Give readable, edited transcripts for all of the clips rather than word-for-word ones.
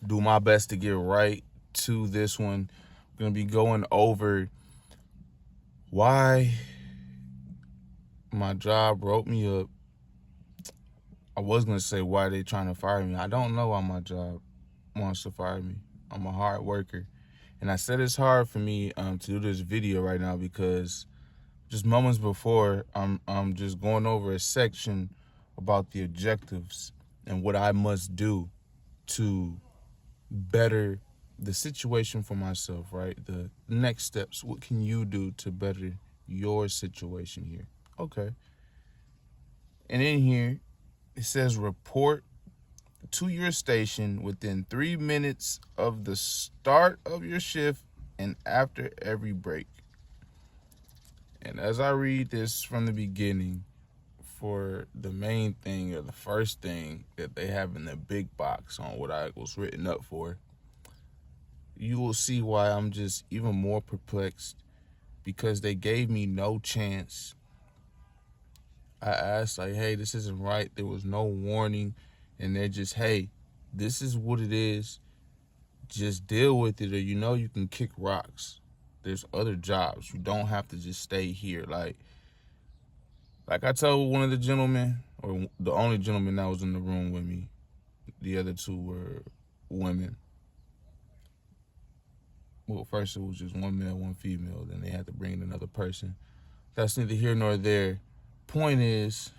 do my best to get right to this one. I'm going to be going over why my job wrote me up. I was going to say why they trying to fire me. I don't know why my job wants to fire me. I'm a hard worker. And I said it's hard for me to do this video right now because just moments before, I'm just going over a section about the objectives and what I must do to better the situation for myself, right? The next steps. What can you do to better your situation here? Okay. And in here, it says report to your station within 3 minutes of the start of your shift and after every break. And as I read this from the beginning, for the main thing or the first thing that they have in the big box on what I was written up for, you will see why I'm just even more perplexed, because they gave me no chance. I asked, like, hey, this isn't right. There was no warning. And they're just, hey, this is what it is. Just deal with it, or you can kick rocks. There's other jobs. You don't have to just stay here. Like I told one of the gentlemen, or the only gentleman that was in the room with me, the other two were women. Well, first it was just one male, one female. Then they had to bring in another person. That's neither here nor there. Point is,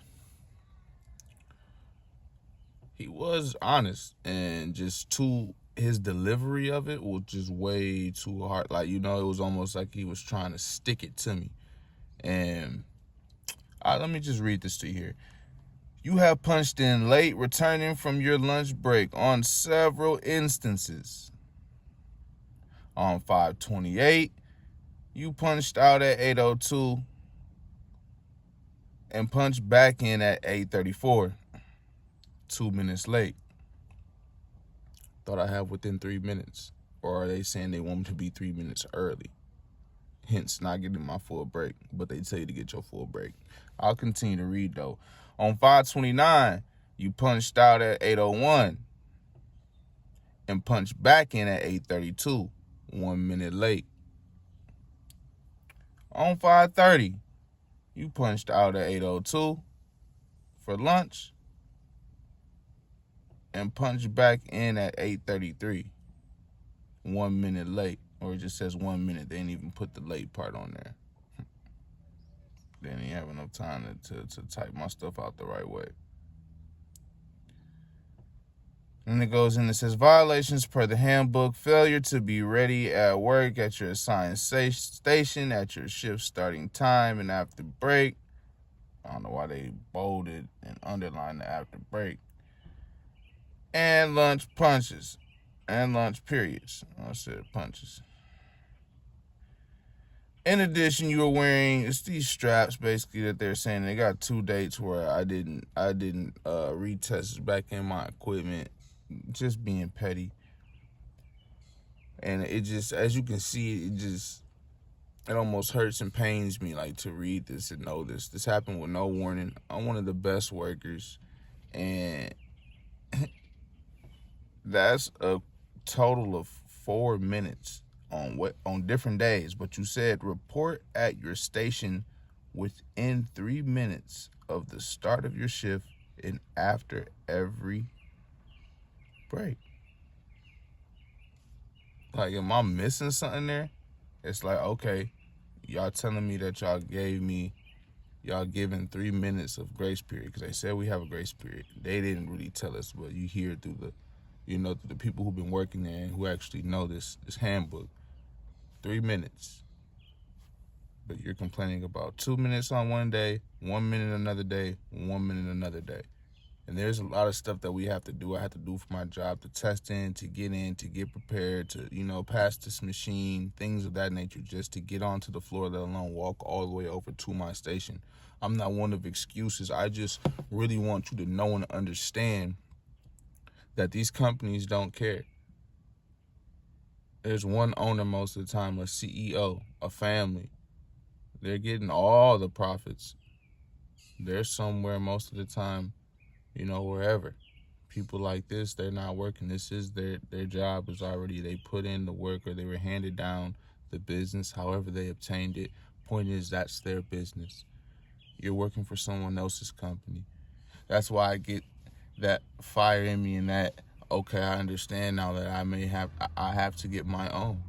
he was honest, and his delivery of it was just way too hard. Like, it was almost like he was trying to stick it to me. And let me just read this to you here. You have punched in late returning from your lunch break on several instances. On 5/28, you punched out at 8:02 and punched back in at 8:34, 2 minutes late. Thought I have within 3 minutes. Or are they saying they want me to be 3 minutes early? Hence, not getting my full break, but they tell you to get your full break. I'll continue to read, though. On 5/29, you punched out at 8:01 and punched back in at 8:32, 1 minute late. On 5/30, you punched out at 8:02 for lunch and punched back in at 8:33, 1 minute late. Or it just says 1 minute. They didn't even put the late part on there. They didn't have enough time to type my stuff out the right way. And it goes in, it says, violations per the handbook, failure to be ready at work at your assigned station at your shift starting time and after break. I don't know why they bolded and underlined the after break. And lunch punches. And lunch periods. I said punches. In addition, you were wearing, it's these straps basically that they're saying. They got 2 dates where I didn't retest back in my equipment, just being petty. And it just, as you can see, it almost hurts and pains me, like, to read this and know this. This happened with no warning. I'm one of the best workers, and that's a total of 4 minutes on different days. But you said report at your station within 3 minutes of the start of your shift and after every break. Like, am I missing something there? It's like, okay, y'all telling me that y'all giving 3 minutes of grace period, because they said we have a grace period. They didn't really tell us, but you hear through through the people who've been working there and who actually know this handbook. 3 minutes. But you're complaining about 2 minutes on one day, 1 minute another day, 1 minute another day. And there's a lot of stuff that we have to do. I have to do for my job, to test in, to get prepared, to, pass this machine, things of that nature, just to get onto the floor, let alone walk all the way over to my station. I'm not one of excuses. I just really want you to know and understand that these companies don't care. There's one owner most of the time, a CEO, a family. They're getting all the profits. They're somewhere most of the time, wherever. people like this, they're not working. This is their job is already, they put in the work, or they were handed down the business, however they obtained it. Point is, that's their business. You're working for someone else's company. That's why I get that fire in me, and that, okay, I understand now that I have to get my own,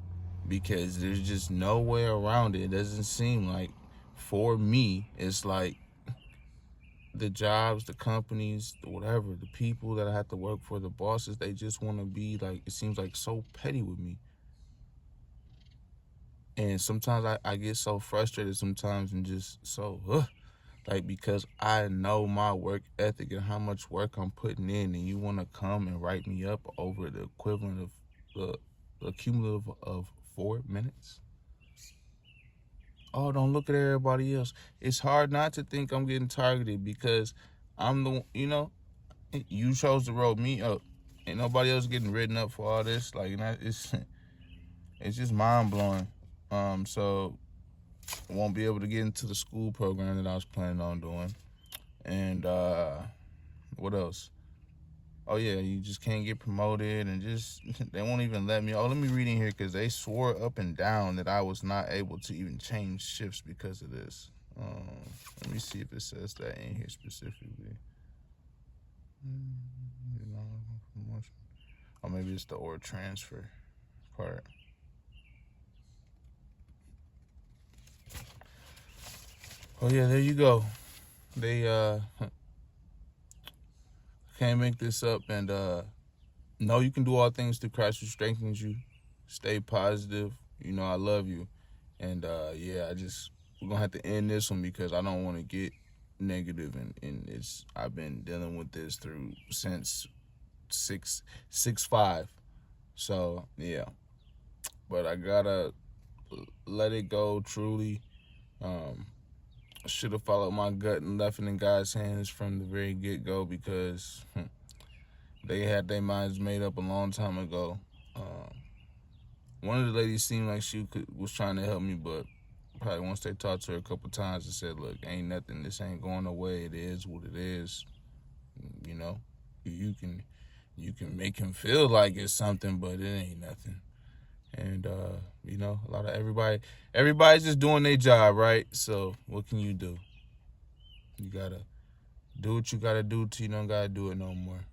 because there's just no way around it. It doesn't seem like, for me, it's like the jobs, the companies, whatever, the people that I have to work for, the bosses, they just want to be like, it seems like, so petty with me. And sometimes I get so frustrated sometimes, and just so, like, because I know my work ethic and how much work I'm putting in, and you want to come and write me up over the equivalent of the cumulative of 4 minutes? Oh, don't look at everybody else. It's hard not to think I'm getting targeted, because I'm you chose to roll me up. Ain't nobody else getting written up for all this. Like, it's just mind blowing. So I won't be able to get into the school program that I was planning on doing. And what else? Oh yeah, you just can't get promoted, and just they won't even let me. Oh, let me read in here, because they swore up and down that I was not able to even change shifts because of this. Let me see if it says that in here specifically. Or maybe it's the or transfer part. Oh yeah, there you go. They can't make this up, and no, you can do all things through Christ who strengthens you. Stay positive. You know I love you. And yeah, we're gonna have to end this one, because I don't want to get negative, and I've been dealing with this since 6'5". So yeah, but I gotta let it go truly. I should have followed my gut and left it in God's hands from the very get-go, because they had their minds made up a long time ago. One of the ladies seemed like she was trying to help me, but probably once they talked to her a couple times and said, look, ain't nothing, this ain't going away, it is what it is. You know, you can make him feel like it's something, but it ain't nothing. And a lot of everybody's just doing their job, right? So what can you do? You gotta do what you gotta do till you don't gotta do it no more.